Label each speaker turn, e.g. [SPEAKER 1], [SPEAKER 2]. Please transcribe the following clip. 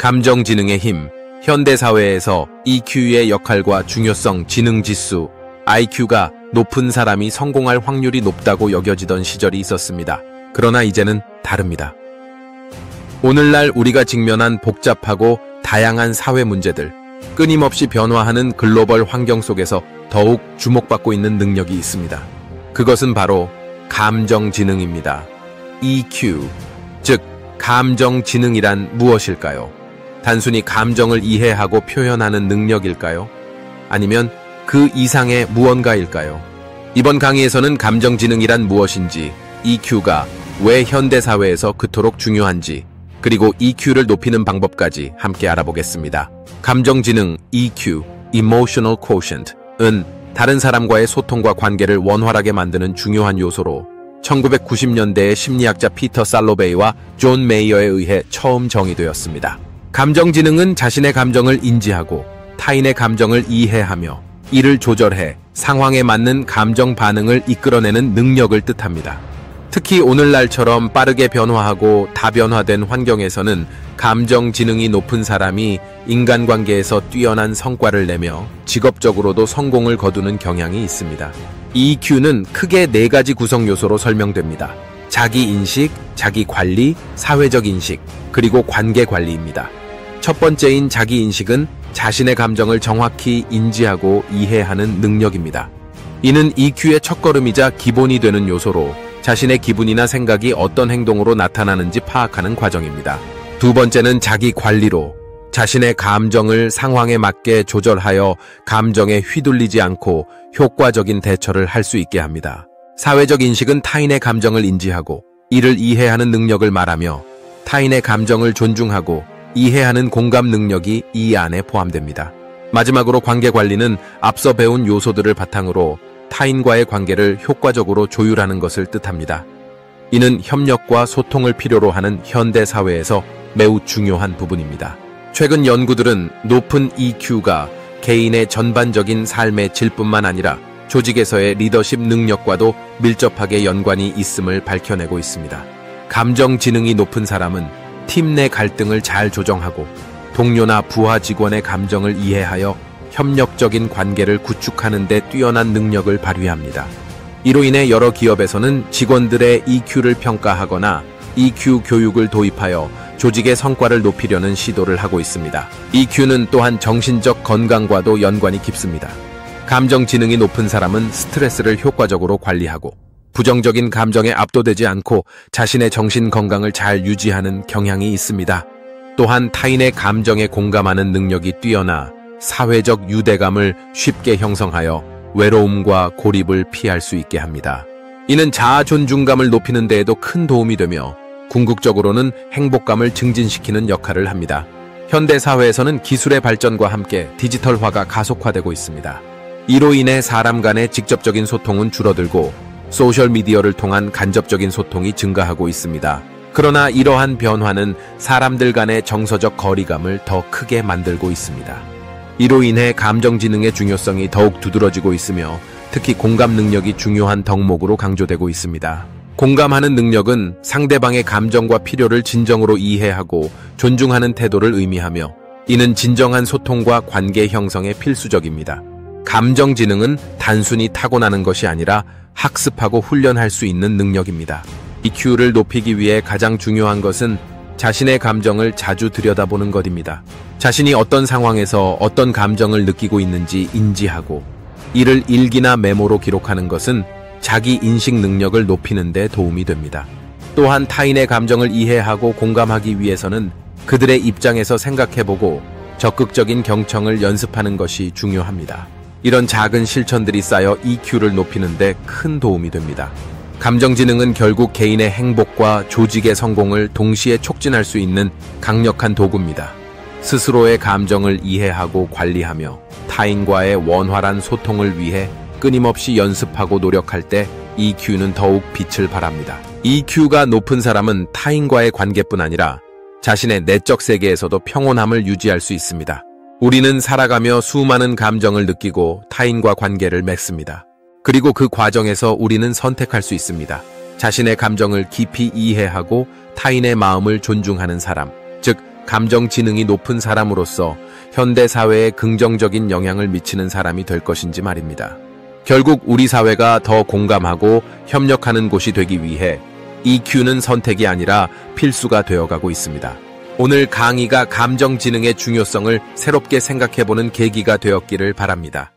[SPEAKER 1] 감정지능의 힘, 현대사회에서 EQ의 역할과 중요성, 지능지수, IQ가 높은 사람이 성공할 확률이 높다고 여겨지던 시절이 있었습니다. 그러나 이제는 다릅니다. 오늘날 우리가 직면한 복잡하고 다양한 사회 문제들, 끊임없이 변화하는 글로벌 환경 속에서 더욱 주목받고 있는 능력이 있습니다. 그것은 바로 감정지능입니다. EQ, 즉 감정지능이란 무엇일까요? 단순히 감정을 이해하고 표현하는 능력일까요? 아니면 그 이상의 무언가일까요? 이번 강의에서는 감정지능이란 무엇인지, EQ가 왜 현대사회에서 그토록 중요한지, 그리고 EQ를 높이는 방법까지 함께 알아보겠습니다. 감정지능 EQ, Emotional Quotient은 다른 사람과의 소통과 관계를 원활하게 만드는 중요한 요소로 1990년대의 심리학자 피터 살로베이와 존 메이어에 의해 처음 정의되었습니다. 감정지능은 자신의 감정을 인지하고 타인의 감정을 이해하며 이를 조절해 상황에 맞는 감정 반응을 이끌어내는 능력을 뜻합니다. 특히 오늘날처럼 빠르게 변화하고 다변화된 환경에서는 감정지능이 높은 사람이 인간관계에서 뛰어난 성과를 내며 직업적으로도 성공을 거두는 경향이 있습니다. EQ는 크게 4가지 구성 요소로 설명됩니다. 자기인식, 자기관리, 사회적 인식, 그리고 관계관리입니다. 첫 번째인 자기인식은 자신의 감정을 정확히 인지하고 이해하는 능력입니다. 이는 EQ의 첫걸음이자 기본이 되는 요소로 자신의 기분이나 생각이 어떤 행동으로 나타나는지 파악하는 과정입니다. 두 번째는 자기관리로 자신의 감정을 상황에 맞게 조절하여 감정에 휘둘리지 않고 효과적인 대처를 할 수 있게 합니다. 사회적 인식은 타인의 감정을 인지하고 이를 이해하는 능력을 말하며 타인의 감정을 존중하고 이해하는 공감 능력이 이 안에 포함됩니다. 마지막으로 관계관리는 앞서 배운 요소들을 바탕으로 타인과의 관계를 효과적으로 조율하는 것을 뜻합니다. 이는 협력과 소통을 필요로 하는 현대 사회에서 매우 중요한 부분입니다. 최근 연구들은 높은 EQ가 개인의 전반적인 삶의 질뿐만 아니라 조직에서의 리더십 능력과도 밀접하게 연관이 있음을 밝혀내고 있습니다. 감정지능이 높은 사람은 팀 내 갈등을 잘 조정하고 동료나 부하 직원의 감정을 이해하여 협력적인 관계를 구축하는 데 뛰어난 능력을 발휘합니다. 이로 인해 여러 기업에서는 직원들의 EQ를 평가하거나 EQ 교육을 도입하여 조직의 성과를 높이려는 시도를 하고 있습니다. EQ는 또한 정신적 건강과도 연관이 깊습니다. 감정지능이 높은 사람은 스트레스를 효과적으로 관리하고 부정적인 감정에 압도되지 않고 자신의 정신 건강을 잘 유지하는 경향이 있습니다. 또한 타인의 감정에 공감하는 능력이 뛰어나 사회적 유대감을 쉽게 형성하여 외로움과 고립을 피할 수 있게 합니다. 이는 자아 존중감을 높이는 데에도 큰 도움이 되며 궁극적으로는 행복감을 증진시키는 역할을 합니다. 현대 사회에서는 기술의 발전과 함께 디지털화가 가속화되고 있습니다. 이로 인해 사람 간의 직접적인 소통은 줄어들고 소셜미디어를 통한 간접적인 소통이 증가하고 있습니다. 그러나 이러한 변화는 사람들 간의 정서적 거리감을 더 크게 만들고 있습니다. 이로 인해 감정지능의 중요성이 더욱 두드러지고 있으며 특히 공감 능력이 중요한 덕목으로 강조되고 있습니다. 공감하는 능력은 상대방의 감정과 필요를 진정으로 이해하고 존중하는 태도를 의미하며 이는 진정한 소통과 관계 형성에 필수적입니다. 감정지능은 단순히 타고나는 것이 아니라 학습하고 훈련할 수 있는 능력입니다. EQ를 높이기 위해 가장 중요한 것은 자신의 감정을 자주 들여다보는 것입니다. 자신이 어떤 상황에서 어떤 감정을 느끼고 있는지 인지하고 이를 일기나 메모로 기록하는 것은 자기 인식 능력을 높이는 데 도움이 됩니다. 또한 타인의 감정을 이해하고 공감하기 위해서는 그들의 입장에서 생각해보고 적극적인 경청을 연습하는 것이 중요합니다. 이런 작은 실천들이 쌓여 EQ를 높이는 데 큰 도움이 됩니다. 감정지능은 결국 개인의 행복과 조직의 성공을 동시에 촉진할 수 있는 강력한 도구입니다. 스스로의 감정을 이해하고 관리하며 타인과의 원활한 소통을 위해 끊임없이 연습하고 노력할 때 EQ는 더욱 빛을 발합니다. EQ가 높은 사람은 타인과의 관계뿐 아니라 자신의 내적 세계에서도 평온함을 유지할 수 있습니다. 우리는 살아가며 수많은 감정을 느끼고 타인과 관계를 맺습니다. 그리고 그 과정에서 우리는 선택할 수 있습니다. 자신의 감정을 깊이 이해하고 타인의 마음을 존중하는 사람, 즉 감정 지능이 높은 사람으로서 현대 사회에 긍정적인 영향을 미치는 사람이 될 것인지 말입니다. 결국 우리 사회가 더 공감하고 협력하는 곳이 되기 위해 EQ는 선택이 아니라 필수가 되어가고 있습니다. 오늘 강의가 감정 지능의 중요성을 새롭게 생각해보는 계기가 되었기를 바랍니다.